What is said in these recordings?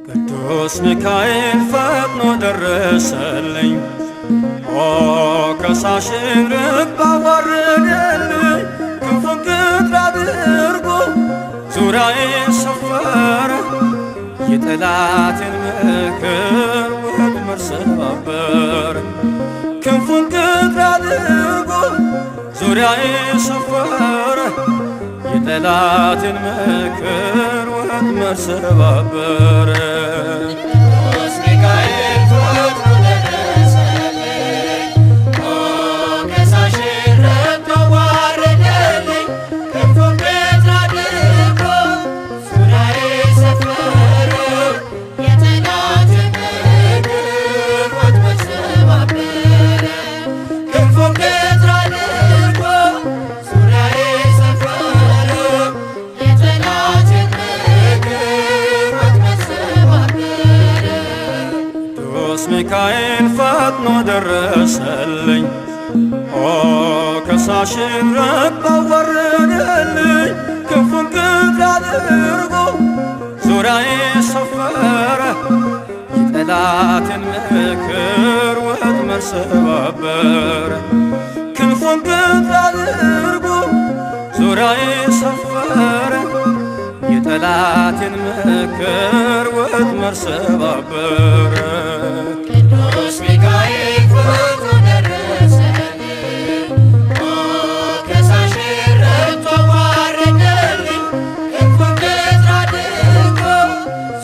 ቅዱስ ሚካኤል ፈጥኖ ደረሰልኝ፣ ከሳሽን ርግብ አዋረደልኝ። ክንፉን ቅጥር አድርጎ ዙሪያዬን ሰፈረ፣ የጠላቴን ምክር ወጥመድ ሰባበረ። ክንፉን ቅጥር አድርጎ ዙሪያዬን ሰፈረ፣ የጠላቴን ምክር ወጥመድ ሰባበረ። ቅዱስ ሚካኤል ፈጥኖ ደረሰልኝ፣ ከሳሽን ርግብ አዋረደልኝ። ክንፉን ቅጥር አድርጎ ዙሪያዬን ሰፈረ፣ የጠላቴን ምክር ወጥመድ ሰባበረ። ክንፉን ቅጥር አድርጎ ዙሪያዬን ሰፈረ፣ የጠላቴን ምክር ወጥመድ ሰባበረ። ቅዱስ ሚካኤል ፈጥኖ ደረሰልኝ፣ ከሳሽን ርግብ አዋረደልኝ። ክንፉን ቅጥር አድርጎ ዙሪያዬን ሰፈረ፣ የጠላቴን ምክር ወጥመድ ሰባበረ። ክንፉን ቅጥር አድርጎ ዙሪያዬን ሰፈረ፣ የጠላቴን ምክር ወጥመድ ሰባበረ። ቅዱስ ሚካኤል ፈጥኖ ደረሰልኝ፣ ከሳሽን ርግብ አዋረደልኝ። ክንፉን ቅጥር አድርጎ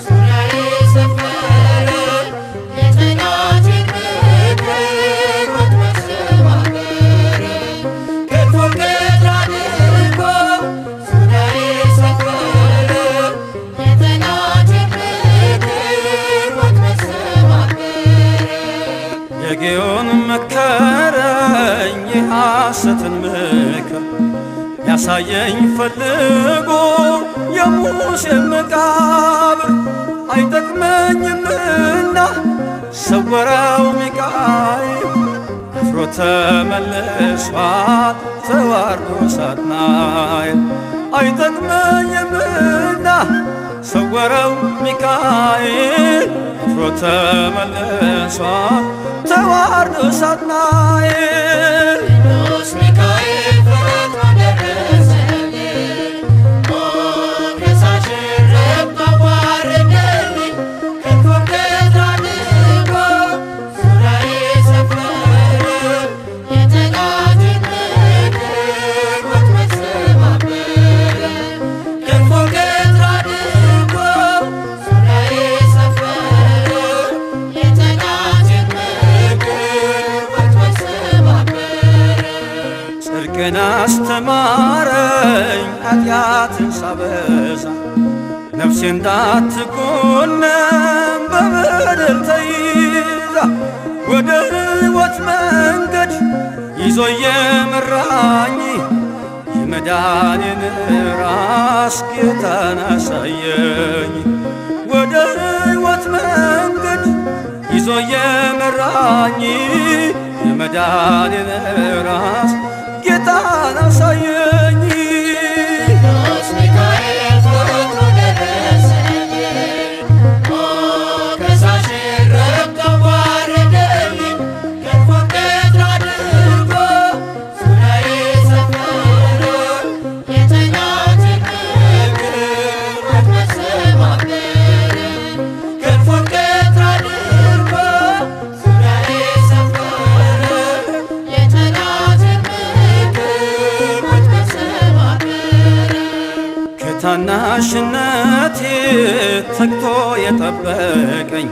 ዙሪያዬን ሰፈረ፣ የጠላቴን ምክር ወጥመድ ሰባበረ። ክንፉን ቅጥር አድርጎ ዙሪያዬን ሰፈረ፣ የጠላቴን ምክር ወጥመድ ሰባበረ። የጌዮን መከረኝ የሐሰትን ምክር ያሳየኝ ፈልጎ የሙሴን መቃብር አይጠቅመኝምና ሰወረው ሚካኤል አፍሮ ተመልሷል ተዋርዶ ሳጥናኤል። አይጠቅመኝምና ሰወረው ሚካኤል አፍሮ ተመልሷል ተዋርዶ ሳጥናኤል። ቅዱስ ሚካኤል ፈጥኖ ደረሰልኝ፣ ከሳሽን ርግብ አዋረደልኝ። ክንፉን ቅጥር አድርጎ ዙሪያዬን ሰፈረ፣ የጠላቴን ምክር ወጥመድ ሰባበረ። ክንፉን ቅጥር አድርጎ ዙሪያዬን ሰፈረ፣ የጠላቴን ምክር ወጥመድ ሰባበረ። ጽድቅን አስተማረኝ ኃጢአትን ሳበዛ፣ ነፍሴ እንዳትኮነን በበደል ተይዛ። ወደ ሕይወት መንገድ ይዞ የመራኝ የመዳኔን ራስ ጌታን አሳየኝ። ወደ ሕይወት መንገድ ይዞ የመራኝ የመዳኔን ራስ ጌታን አሳየኝ። ቅዱስ ሚካኤል ፈጥኖ ደረሰልኝ፣ ከሳሽን ርግብ አዋረደልኝ። ክንፉን ቅጥር አድርጎ ዙሪያዬን ሰፈረ፣ የጠላቴን ምክር ወጥመድ ሰባበረ። ክንፉን ቅጥር አድርጎ ዙሪያዬን ሰፈረ፣ የጠላቴን ምክር ወጥመድ ሰባበረ። ከታናሽነቴ ተግቶ የጠበቀኝ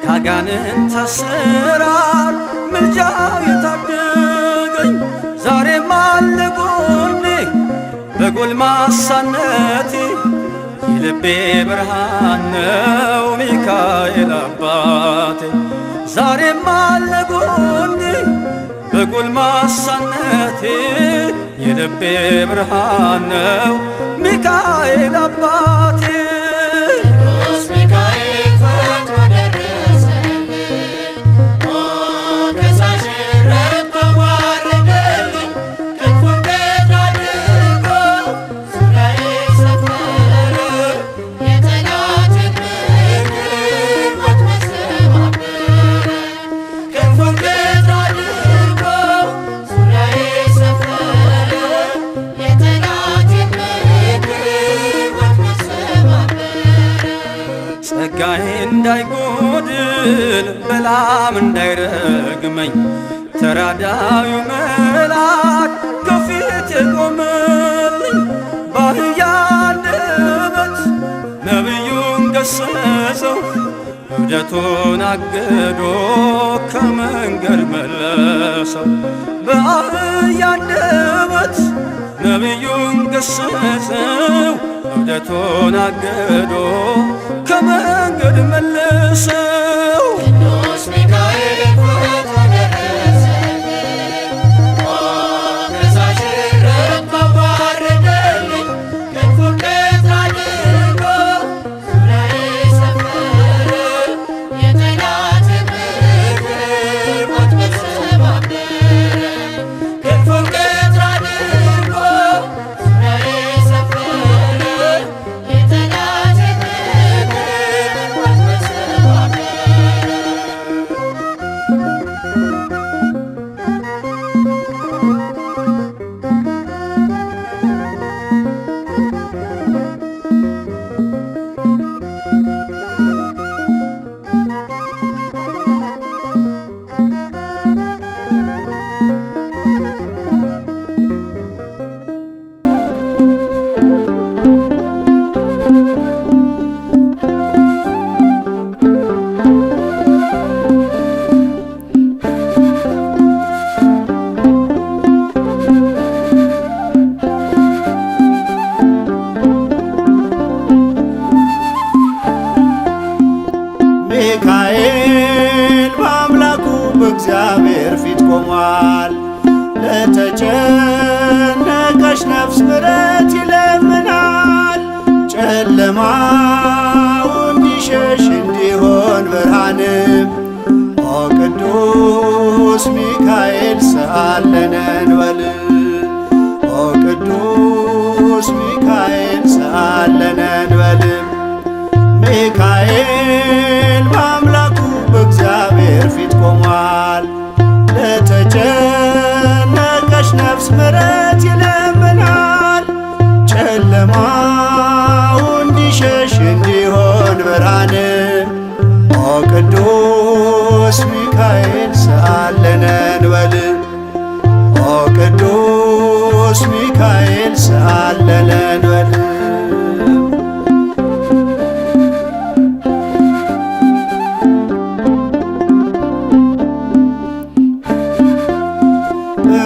ካጋንንት አሰራር ምልጃው የታደገኝ ዛሬም አለ ጎኔ በጎልማሳነቴ የልቤ ብርሃን ነው ሚካኤል አባቴ። ዛሬም አለ ጎኔ በጎልማሳነቴ የልቤ ብርሃን ነው ሚካኤል አባቴ። ቅዱስ ሚካኤል ፈጥኖ ደረሰልኝ፣ ሞገሳችን ረድቶ ዋረደልኝ። ክንፉን ቀኝ አድርጎ ዙሪያዬ ሰፈረ፣ የጠላቴን ምክር ወጥመድ ሰባበረ። ክንፉን ቀኝ አድርጎ ዙሪያዬ ሰፈረ፣ የጠላቴን ምክር ወጥመድ ሰባበረ። ጸጋዬ እንዳይጎድል በላም እንዳይረግመኝ ተራዳዩ መልአክ ከፊቴ ቆመልኝ። በአህያ አንደበት ነቢዩን ገሰጸው፣ እብደቱን አግዶ ከመንገድ መለሰው። በአህያ አንደበት ነቢዩን ገሰጸው፣ እብደቱን አግዶ ከመንገድ መለሰው። ቅዱስ ሚካኤል ፈጥኖ ደረሰልኝ፣ ሞገሳችን ረድቶ ዋረደልኝ። ክንፉን ቀኝ አድርጎ ዙሪያዬ ሰፈረ፣ የጠላቴን ምክር ወጥመድ ሰባበረ። ክንፉን ቀኝ አድርጎ ዙሪያዬ ሰፈረ፣ የጠላቴን ምክር ወጥመድ ሰባበረ። ሚካኤል በአምላኩ በእግዚአብሔር ፊት ቆሟል። ለተጨነቀች ነፍስ ምሕረት ይለምናል። ጨለማው እንዲሸሽ እንዲሆን ብርሃንም ኦ ቅዱስ ሚካኤል ሰአለነ እንበል። ኦ ቅዱስ ሚካኤል ሰአለነ እንበል። ሚካኤል በአምላኩ በእግዚአብሔር ፊት ቆሟል። ለተጨነቀች ነፍስ ምሕረት ይለምናል። ጨለማው እንዲሸሽ እንዲሆን ብርሃንም ኦ ቅዱስ ሚካኤል ሰአለነ እንበል። ኦ ቅዱስ ሚካኤል ሰአለነ እንበል።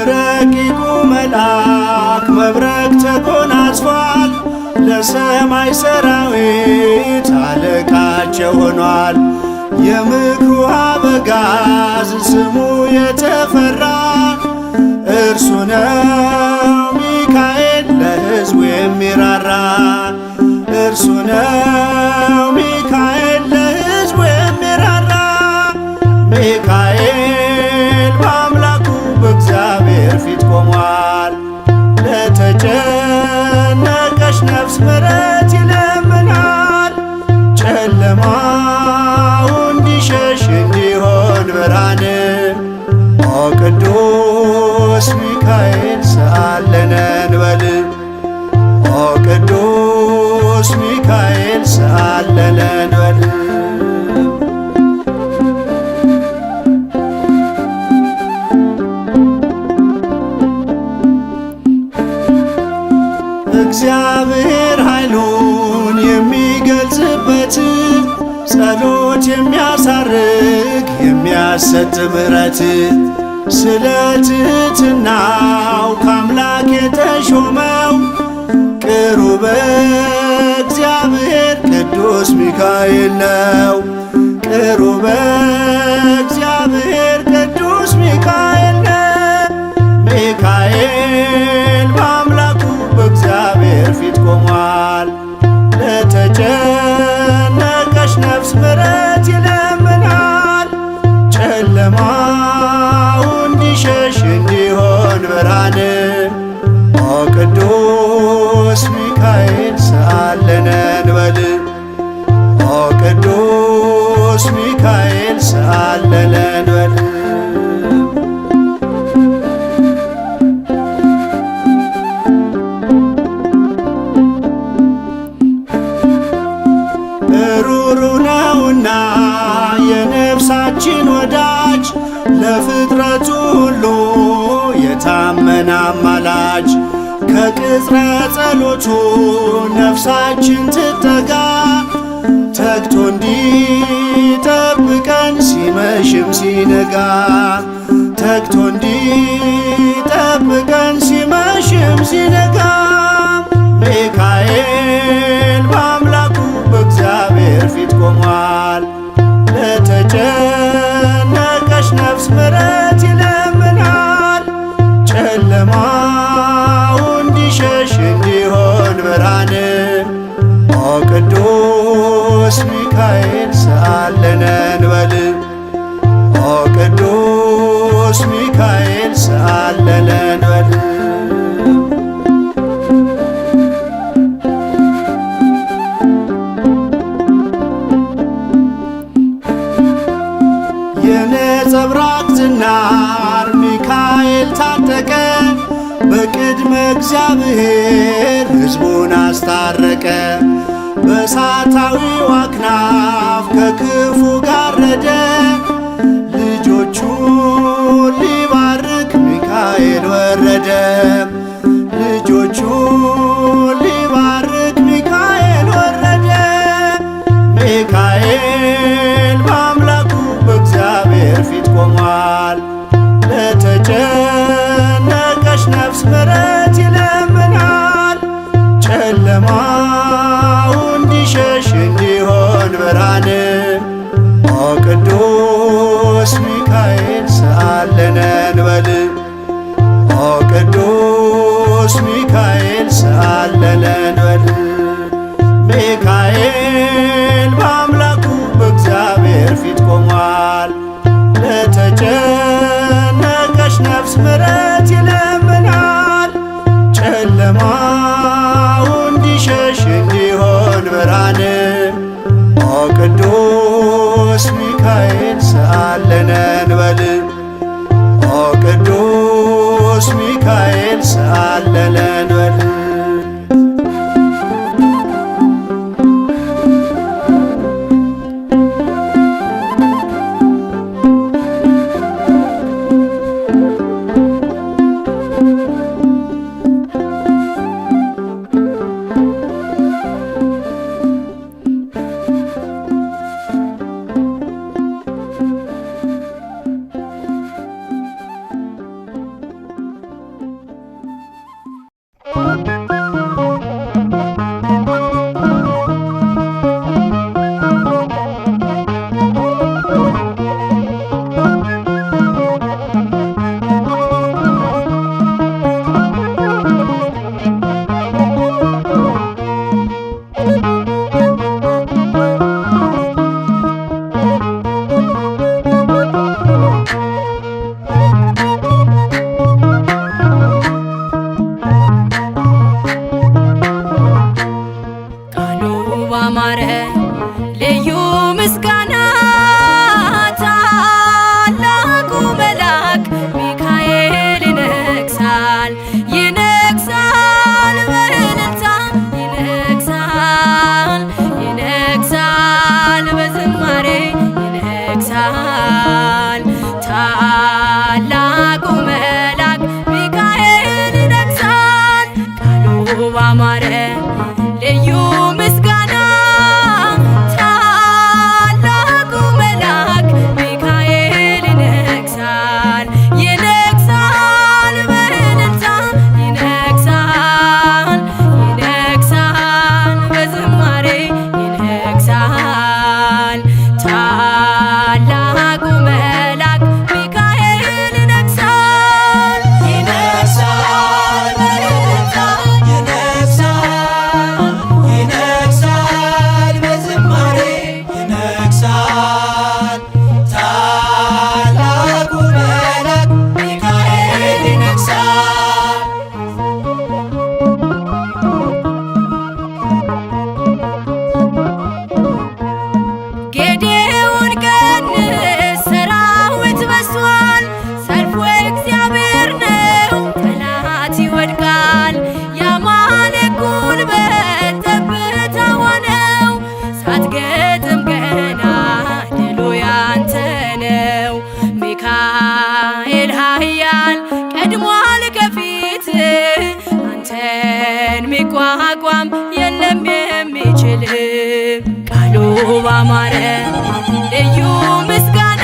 ረቂቁ መልአክ መብረቅ ተጎናጽፏል። ለሰማይ ሰራዊት አለቃቸው ሆኗል። የምክሩ አበጋዝ ስሙ የተፈራ እርሱ ነው ሚካኤል ለሕዝቡ የሚራራ። እርሱ ነው ሚካኤል ለሕዝቡ የሚራራ። ሚካኤል በአምላኩ በእግዚአብሔር ፊት ቆሟል። ለተጨነቀች ነፍስ ምሕረት ይለምናል። ጨለማው እንዲሸሽ እንዲሆን ብርሃንም ኦ ቅዱስ ሚካኤል ሰአለነ እንበል። ኦ ቅዱስ ሚካኤል ሰአለነ እንበል። እግዚአብሔር ኃይሉን የሚገልጽበት ጸሎት የሚያሳርግ የሚያሰጥ ምሕረት ስለ ትሕትናው ከአምላክ የተሾመው ቅዱስ ሚካኤል ነው። ቅሩበ እግዚአብሔር ቅዱስ ሚካኤል ነው። ሚካኤል በአምላኩ በእግዚአብሔር ፊት ቆሟል። ለተጨነቀች ነፍስ ምሕረት ይለምናል። ጨለማው እንዲሸሽ እንዲሆን ብርሃን ኦ ቅዱስ ሚካኤል ሰአለነ እንበል። ኦ ቅዱስ ሚካኤል ሰአለነ እንበል። ሩሩ ነውና የነፍሳችን ወዳጅ ለፍጥረቱ ሁሉ የታመነ አማላጅ ከቅጽረ ጸሎቱ ነፍሳችን ትጠጋ ተግቶ እንዲጠብቀን ሲመሽም ሲነጋ ተግቶ እንዲጠብቀን ሲመሽም ሲነጋ ሚካኤል በአምላኩ በእግዚአብሔር ፊት ቆሟል። ለተጨነቀች ነፍስ ምሕረት ይለምናል። ጨለማው እንዲሸሽ እንዲሆን ብርሃን ኦ ቅዱስ ሚካኤል ሰአለነ እንበል። ኦ ቅዱስ ሚካኤል ሰአለነ እንበል። የነጸብራቅ ዝናር ሚካኤል ታጠቀ በቅድመ እግዚአብሔር ሕዝቡን አስታረቀ። በእሳታዊው አክናፍ ከክፉ ጋረደ ልጆቹን ሊባርክ ሚካኤል ወረደ። ልጆቹን ሊባርክ ሚካኤል ወረደ። ሚካኤል በአምላኩ በእግዚአብሔር ፊት ቆሟል። ለተጨነቀች ነፍስ ምሕረት ይለምናል። ጨለማው እንዲሸሽ እንዲሆን ብርሃን ኦ ቅዱስ ሚካኤል ሰአለነ እንበል። ኦ ቅዱስ ሚካኤል ሰአለነ እንበል። ሚካኤል በአምላኩ በእግዚአብሔር ፊት ቆሟል። ለተጨነቀች ነፍስ ምሕረት ይለምናል። ጨለማው እንዲሸሽ እንዲሆን ብርሃን ኦ ቅዱስ ሚካኤል ሰአለነ እንበል። ኦ ቅዱስ ሚካኤል ሰአለነ እንበል። ይነግሣል ሊቋቋም የለም የሚችል ቃሉ ባማረ ልዩ ምስጋና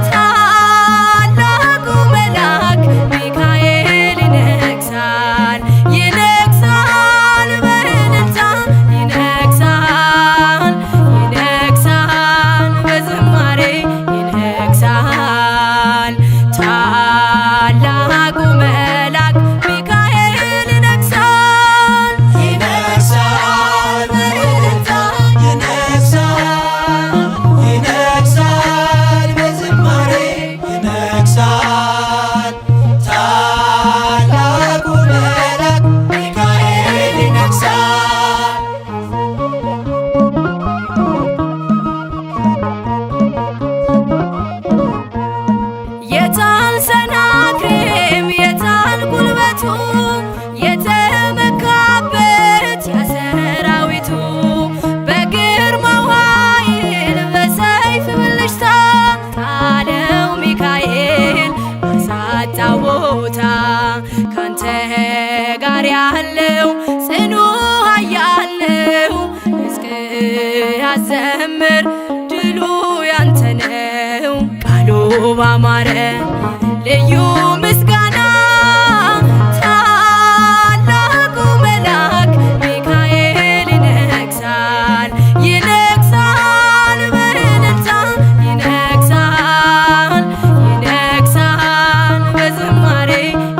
ታላቁ መልአክ ሚካኤል ይነግሣል ይነግሣል በእልልታ ይነግሣል ይነግሣል በዝማሬ ይነግሣል ታላቁ መልአክ ሚካኤል ይነግሣል ይነግሣል በእልልታ ይነግሣል ይነግሣል በዝማሬ ይነግሣል ታላቁ መልአክ ሚካኤል ይነግሣል። የታል ሰናክሬም የታል ጉልበቱ የተመካበት የሰራዊቱ በግርማው ኃይል በሰይፍ ብልጭታ ጣለው ሚካኤል አሳጣው ቦታ ካንተ ጋር ያለው ጽኑ ኃያል ነው ሕዝቅያስ ዘምር ድሉ ያንተ ነው ቃሉ ባማረ ልዩ ምስጋና ታላቁ መልአክ ሚካኤል ይነግሣል ይነግሣል በእልልታ ይነግሣል ይነግሣል በዝማሬ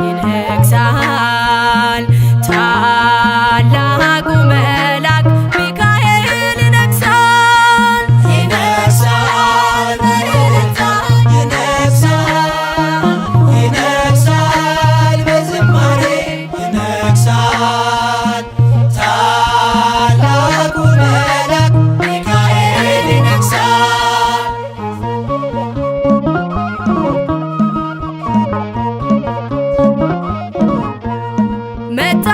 ይነግሣል ታላቁ መልአክ ሚካኤል ይነግሣል ይነግሣል በእልልታ ይነግሣል ይነግሣል በዝማሬ ይነግሣል ታላቁ መልአክ ሚካኤል ይነግሣል። መጣ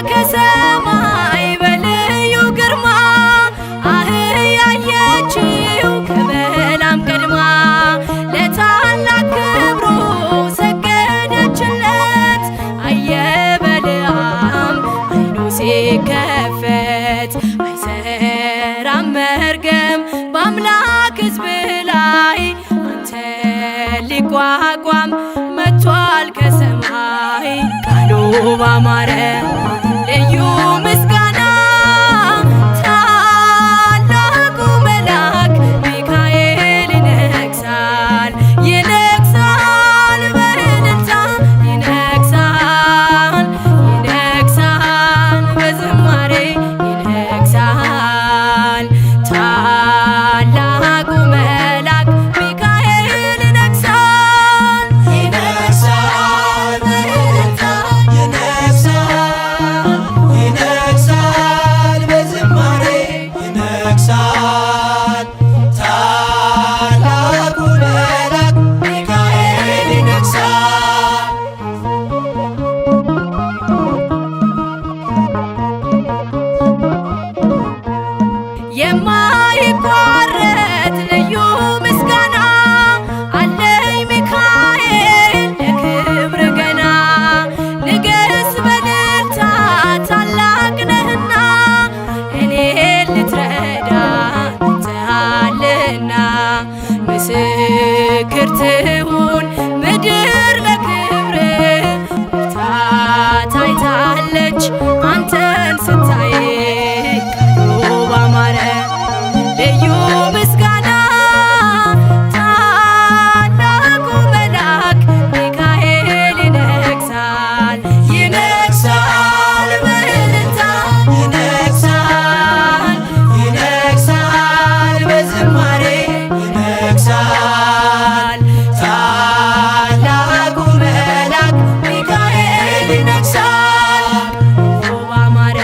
ከሰማይ በልዩ ግርማ አህያ ያየችው ከበላም ቀድማ ለታላቅ ክብሩ ሰገደችለት አየ በለዓም አይኑ ሲከፈት አይሰራም መርገም በአምላክ ሕዝብ ላይ አንተ ሊቋቋም መጥቷል ከሰማይ ቃሉ ባማረ ልዩ ምስጋና ታላቁ መልአክ ሚካኤል ይነግሣል ይነግሣል በእልልታ ይነግሣል ይነግሣል በዝማሬ ይነግሣል ታላቁ መልአክ ሚካኤል ይነግሣል ይነግሣል በእልልታ ይነግሣል ይነግሣል በዝማሬ ይነግሣል ታላቁ መልአክ ሚካኤል ይነግሣል። የማይቋረጥ ልዩ ምስጋና አለኝ ሚካኤል ለክብር ገና ንገስ በእልልታ ታላቅ ነህና እኔን ልትረዳ መጥተሃልና ምስክር ትሁን ምድር ለክብር ብርታት አይታለች አንተን ስታይ ቃሉ ባማረ ልዩ ምስጋና ታላቁ መልአክ ሚካኤል ይነግሣል ይነግሣል በእልልታ ይነግሣል ይነግሣል በዝማሬ ይነግሣል ታላቁ መልአክ ሚካኤል ይነግሣል። ባማረ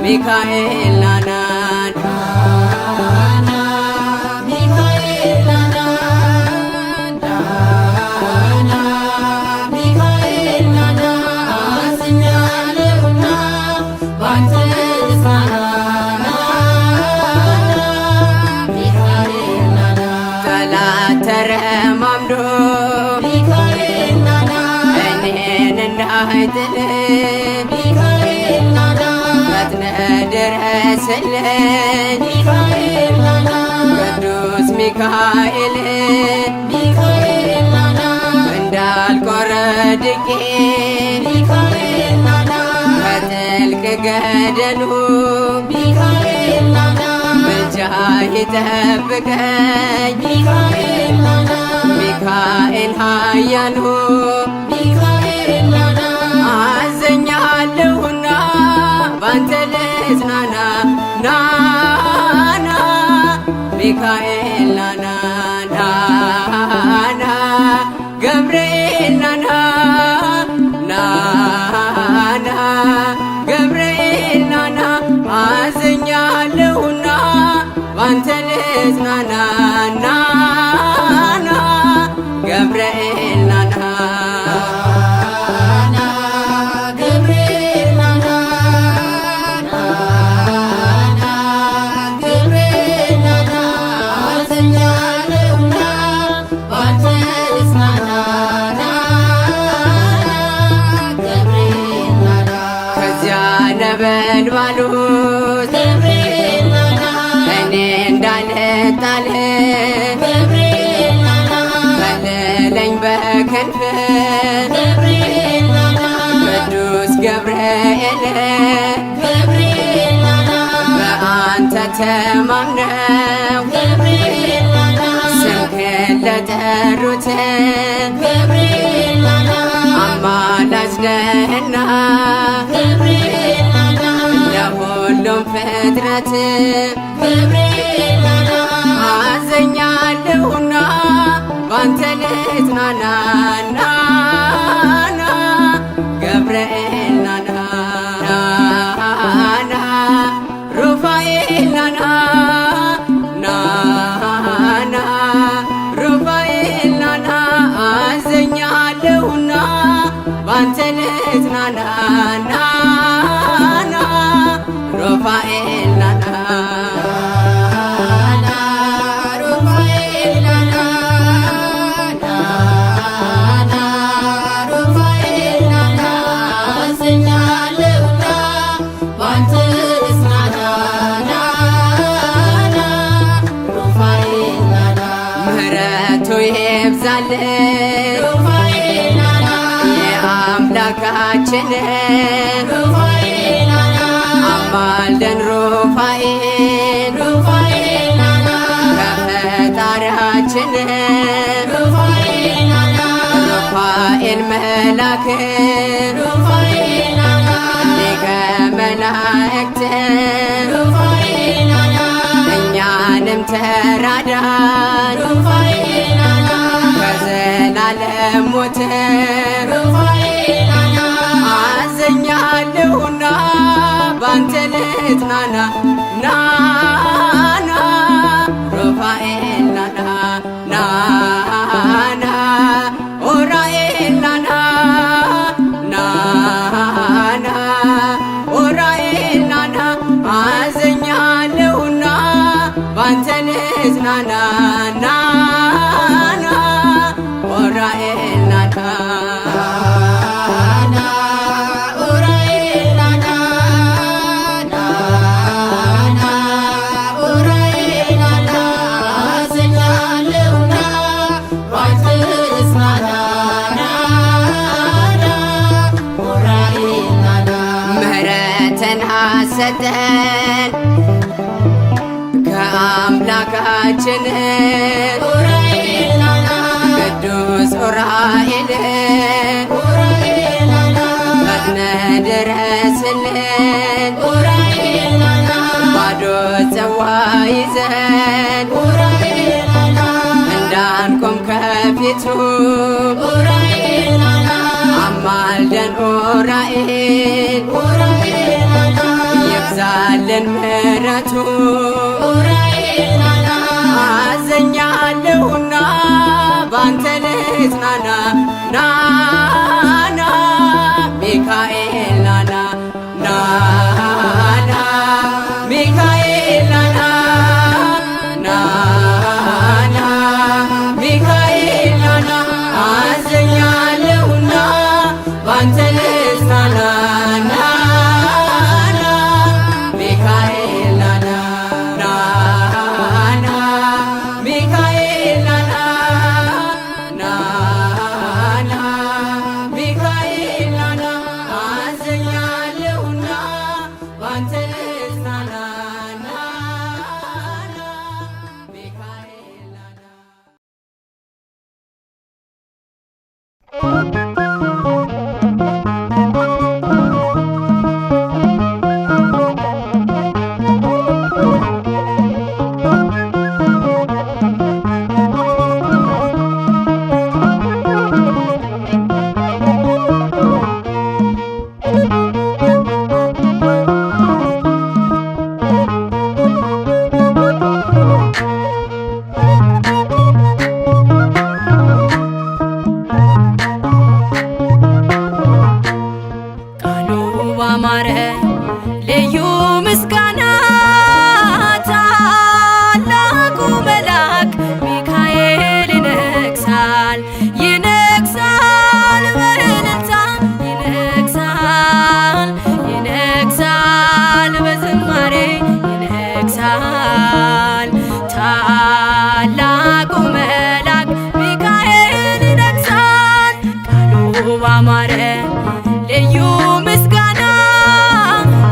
ሚካኤል ናና ሚካኤል ናና ሚካኤል ናና አዝኛለሁና ባንተ ልጽናና ሚካኤል ናና ጠላት ተረማምዶ ሚካኤል ናና እኔን እንዳይጥል ሚካኤል ናና ፈጥነህ ድረስልኝ ሚካኤል ናና ቅዱስ ሚካኤል ሚካኤል ናና እንዳልቆረድቄ ሚካኤል ናና ከጥልቅ ገደሉ ሚካኤል ናና ምልጃህ ይጠብቀኝ ሚካኤል ናና ሚካኤል ኃያሉ ሚካኤል ናና አዘኛለሁና ባንተ ልጽናና ናና ሚካኤል ናና ናና ገብርኤል ናና ናና ገብርኤል ናና አዘኛለሁና ባንተ ልጽናና ናና ገብርኤል ናና ገብርኤል ናና ገብርኤል ናና አዝኛለሁና ባንተ ልጽናና ገብርኤል ናና ከዚያ ነበልባሉ ገብርኤል ናና እኔ እንዳልጣል ገብርኤል ናና ከለለኝ በክንፍ ገብርኤል ናና ቅዱስ ገብርኤል ገብርኤል ናና በአንተ ተማምነው ገብርኤል ናና ስምህን ለጠሩት ገብርኤል ናና አማላጅ ነህና ገብርኤል ናና ለሁሉም ፍጥረት ገብርኤል ናና አዘኛለሁና ባንተ ልጽናና ናና ገብርኤል ናና ናና ሩፋኤል ናና ናና ሩፋኤል ናና አዘኛለሁና ባንተ ልጽናና ናና ሩፋኤል ናና ሩፋኤል ናና ሩፋኤል ናና አዝኛለሁና ባንተ ልጽናና ሩፋኤል ናና ምህረቱ ይብዛልን ሩፋኤል ናና የአምላካችን ሩፋኤል ናና አማልደን ሩፋኤል ሩፋኤል ናና ከፈጣሪያችን ሩፋኤል ናና ሩፋኤል መላክ ሩፋኤል ናና ሊቀ መላእክት ሩፋኤል ናና እኛንም ተራዳን ሩፋኤል ናና ከዘላለም ሞት ሩፋኤል ናና አዘኛለሁና ባንተ ልጽናና ናና ሩፋኤል ናና ናና ኡራኤል ናና ናና ኡራኤል ናና አዘኛለሁና ባንተ ልጽናና ናና ኡራኤል ናና ኡራኤል ናና ኡራኤል ናና አዝኛለሁና ባንተ ልጽናና ኡራኤል ናና ምህረትን አሰጠን ከአምላካችን ኡራኤል ናና ቅዱስ ኡራኤል ኡራኤል ናና ፈጥነህ ድረስልን ኡራኤል ናና ባዶ ጽዋ ይዘን ኡራኤል ናና እንዳንቆም ከፊቱ ኡራኤል ናና አማልደን ኡራኤል ኡራኤል ናና ይብዛ ይብዛልን ምሕረቱ ኡራኤል ናና አዘኛለሁና ባንተ ልጽናና ናና ሚካኤል ናና ናና ሚካኤል ናና ናና ሚካኤል ናና አዘኛለሁና ባንተ ልጽናና ናና ሚካኤል ናና ናና ሚካኤል ናና ናና ሚካኤል ናና አዘኛለሁና ባንተ ልጽናና ናና ሚካኤል ናና ቃሉ ባማረ ልዩ ምስጋና ታላቁ መልአክ ሚካኤል ይነግሣል ይነግሣል በእልልታ ይነግሣል ይነግሣል በዝማሬ ይነግሣል ታላቁ መልአክ ሚካኤል ይነግሣል ቃሉ ባማረ ልዩ ምስጋና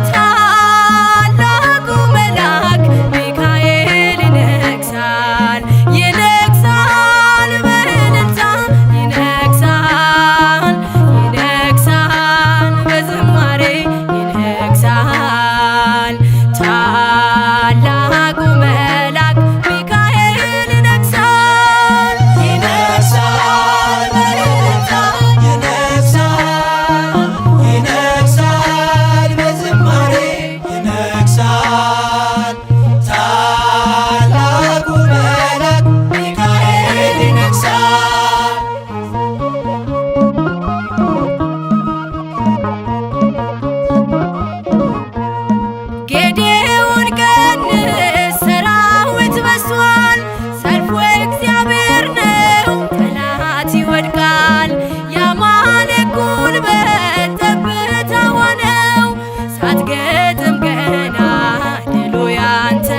ታላቁ መልአክ ሚካኤል ይነግሣል ይነግሣል በእልልታ ይነግሣል ይነግሣል በዝማሬ ይነግሣል ታላቁ መልአክ ሚካኤል ይነግሣል ይነግሣል በእልልታ ይነግሣል በዝማሬ ይነግሣል ታላቁ መልአክ ሚካኤል ይነግሣል። ጌዴዎን ቀንስ ሰራዊት በዝቷል ሰልፉ እግዚአብሔር ነው ጠላት ይወድቃል የአማሌቅ ጉልበት ጠብታ ሆነው ሳትገጥም ገና ድሉ ያንተ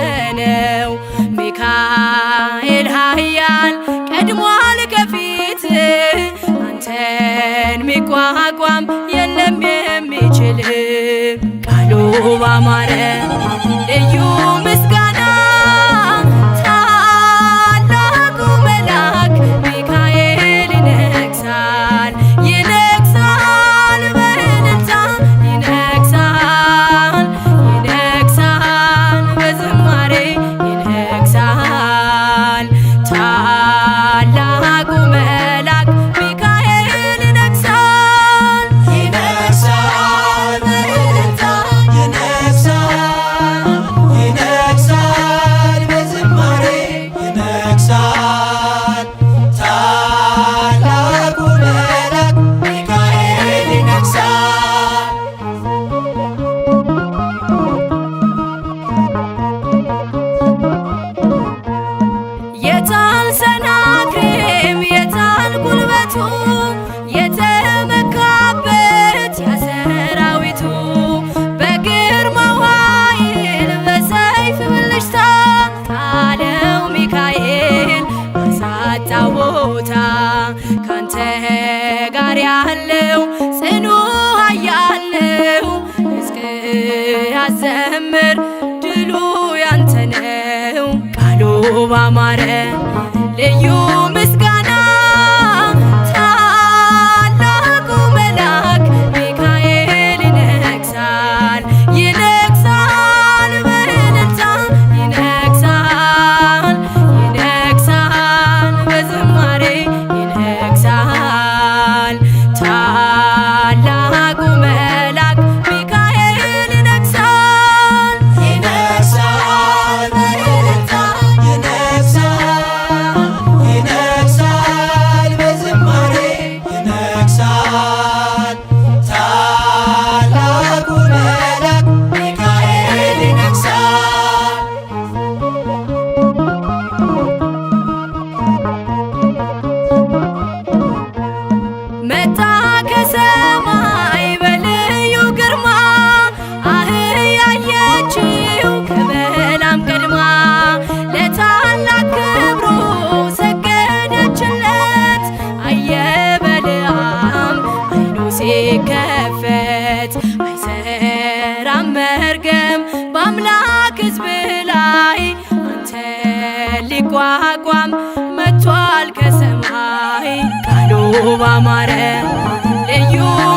ነው ሚካኤል ኃያል ቀድሟል ከፊት አንተን ሚቋቋም የለም የሚችል ቃሉ ባማረ ልዩ ምስጋና ታላቁ መልአክ ሚካኤል ይነግሣል ይነግሣል በእልልታ ይነግሣል ይነግሣል በዝማሬ ይነግሣል ታላቁ መልአክ ሚካኤል ይነግሣል ይነግሣል በእልልታ ይነግሣል ይነግሣል በዝማሬ ይነግሣል ታላቁ መልአክ ሚካኤል ይነግሣል። የታል ሰናክሬም የታል ጉልበቱ የተመካበት የሰራዊቱ በግርማው ኃይል በሰይፍ ብልጭታ ጣለው ሚካኤል አሳጣው ቦታ ካንተ ጋር ያለው ጽኑ ኃያል ነው ሕዝቅያስ ዘምር ድሉ ያንተ ነው ቃሉ ባማረ ልዩ ምስጋና ታላቁ መልአክ ሚካኤል ይነግሣል ይነግሣል በእልልታ ይነግሣል ይነግሣል በዝማሬ ይነግሣል ታላቁ መልአክ ሚካኤል ይነግሣል በአምላክ ሕዝብ ላይ አንተ ሊቋቋም መጥቷል ከሰማይ ቃሉ ባማረ ልዩ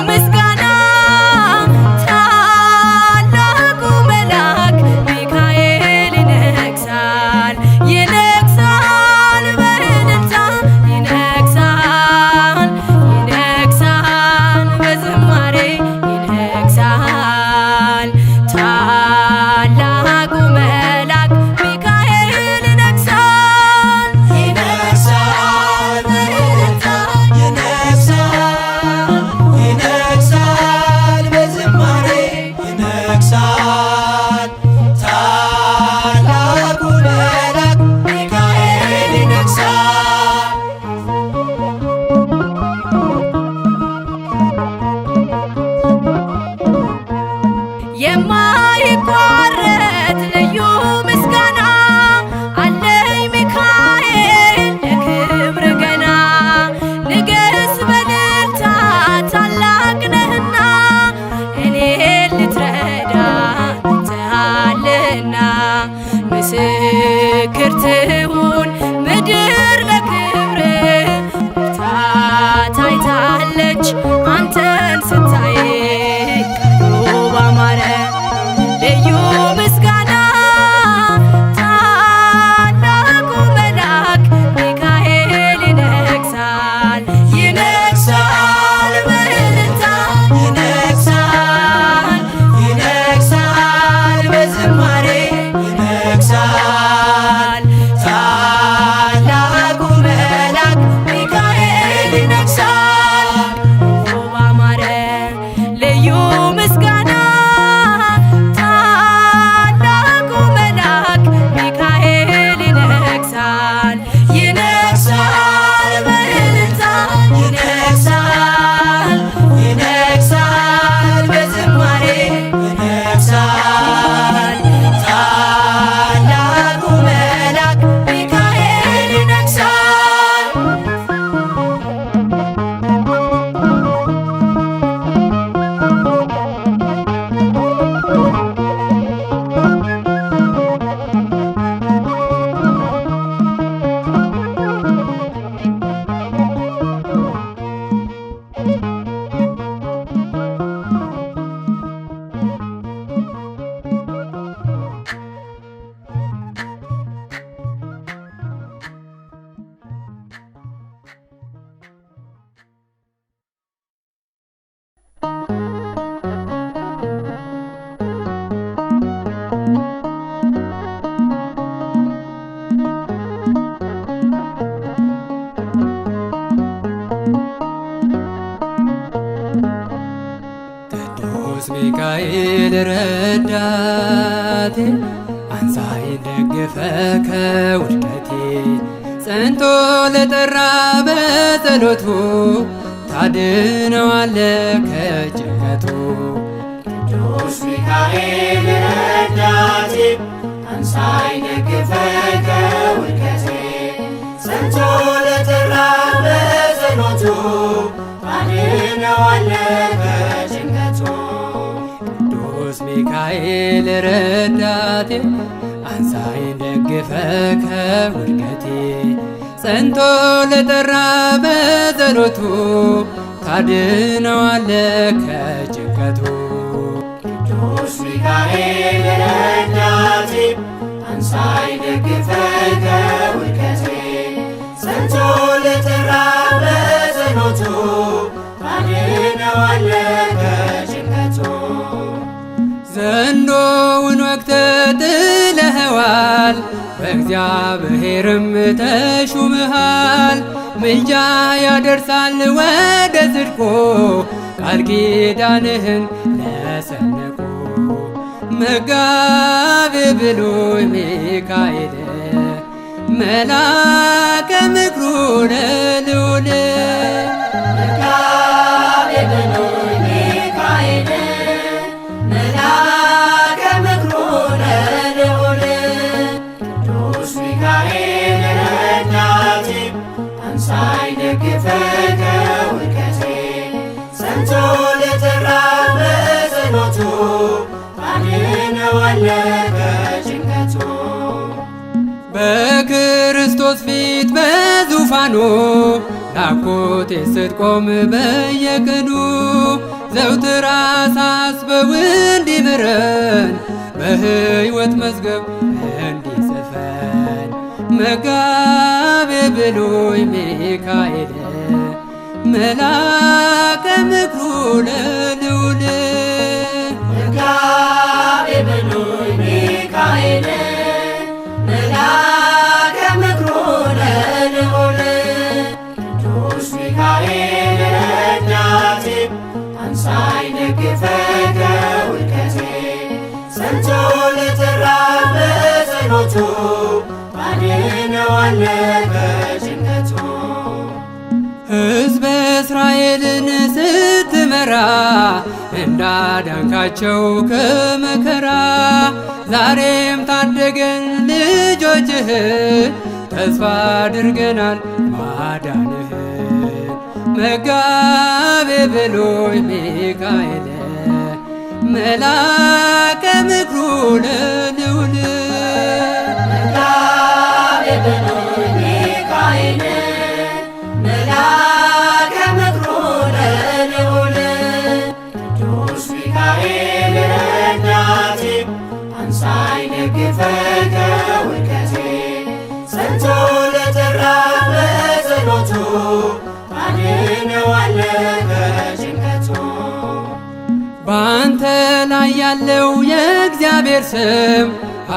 ምስጋና ታላቁ መልአክ ሚካኤል ይነግሣል ይነግሣል በእልልታ ይነግሣል ይነግሣል በዝማሬ ይነግሣል ታላቁ መልአክ ሚካኤል ይነግሣል ይነግሣል በእልልታ ይነግሣል ይነግሣል በዝማሬ ይነግሣል ታላቁ መልአክ ሚካኤል ይነግሣል። የማይቋረጥ ልዩ ምስጋና አለኝ ሚካኤል ለክብር ገና ንገስ በእልልታ ታላቅ ነህና እኔን ልትረዳ መጥተሃልና ምስክር ትሁን ምድር ለክብር ብርታት አይታለች አንተን ስታይ ቃሉ ባማረ ልዩ ምስጋና ታላቁ መልአክ ሚካኤል ይነግሣል ይነግሣል በእልልታ ይነግሣል ይነግሣል በዝማሬ ይነግሣል ታላቁ መልአክ ሚካኤል ይነግሣል። ባማረ ልዩ ምስጋና ታላቁ መልአክ ሚካኤል ይነግሣል ይነግሣል በእልልታ ይነግሣል ይነግሣል በዝማሬ ይነግሣል ታላቁ መልአክ ሚካኤል ይነግሣል። ቅዱስ ሚካኤል ረዳቴ አንሳኝ ደግፈ ከውድቀቴ ጸንቶ ለጠራ በጸሎቱ ታድነዋለ ከጭንቀቱ። ቅዱስ ሚካኤል ረዳቴ አንሳኝ ደግፈ ከውድቀቴ ጸንቶ ለጠራ በጸሎቱ ታድነዋለህ ከጭንቀቱ። ቅዱስ ሚካኤል ረዳቴ አንሳኝ ደግፈ ከውድቀቴ ጸንቶ ለጠራ በጸሎቱ ታድነዋለ ከጭንቀቱ። ቅዱስ ሚካኤል ረዳቴ አንሳኝ ደግፈ ከውድቀቴ ጸንቶ ለጠራ በጸሎቱ ታድነዋለህ ከጭንቀቱ። ዘንዶውን ወግተህ ጥለኸዋል በእግዚአብሔርም ተሹመሃል። ምልጃ ያደርሳል ወደ ጽድቁ ቃል ኪዳንህን ለሰነቁ። መጋቤ ብሉይ ሚካኤል መላከ ምክሩ ለልዑል መጋቤ ብሉይ ሚካኤል መላከ ምክሩ ለልዑል ቅዱስ ሚካኤል ረዳቴ አንሳኝ ደግፈ ከውድቀቴ ጸንቶ ለጠራ በጸሎቱ ታድነዋለህ ከጭንቀቱ በክርስቶስ ፊት በዙፋኑ ናፍቆቴ ስትቆም በየቀኑ ዘውትር አሳስበው እንዲምረን በሕይወት መዝገብ እንዲጽፈን መጋቤ ብሉይ ሚካኤል መልአከ ምክሩ ለልዑል መጋቤ ብሉይ ሚካኤል መልአከ ምክሩ ለልዑል ቅዱስ ሚካኤል ረዳቴ አንሳኝ ደግፈኝ ከውድቀቴ ሰምቶ ለጠራኝ በጸሎቱ ታድነዋለህ ከጭንቀቱ ሕዝበ እስራኤልን ስትመራ እንዳዳንካቸው ከመከራ ዛሬም ታደገን ልጆችህን ተስፋ አድርገናል ማዳንህን መጋቤ ብሉይ ሚካኤል መልአከ ምክሩ ለልዑል መጋቤ ብሉይ ሚካኤል መልአከ ምክሩ ለልዑል ቅዱስ ሚካኤል ረዳቴ አንሳኝ ደግፈኝ ከውድቀቴ ሰምቶ ለጠራኝ በጸሎቱ ታድነዋለህ ከጭንቀቱ በአንተ ላይ ያለው የእግዚአብሔር ስም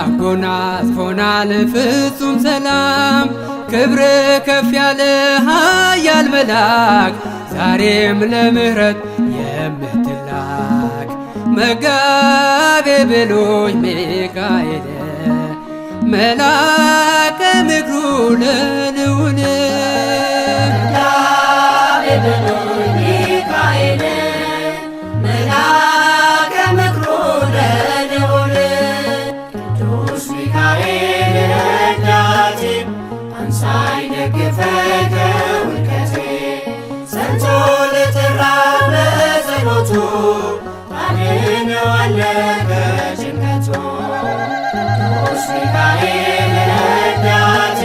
አጎናጽፎናል ፍጹም ሰላም ክብር ከፍ ያለ ኃያል መልአክ ዛሬም ለምሕረት የምትላክ መጋቤ ብሉይ ሚካኤል መልአከ ምክሩ ለልዑል መጋቤ ብሉይ ሚካኤል መልአከ ምክሩ ለልዑል ቅዱስ ሚካኤል ረዳቴ አንሳኝ ደግፈኝ ከውድቀቴ ሰምቶ ለጠራኝ በጸሎቱ ታድነዋለህ ከጭንቀቱ ቅዱስ ሚካኤል ረዳቴ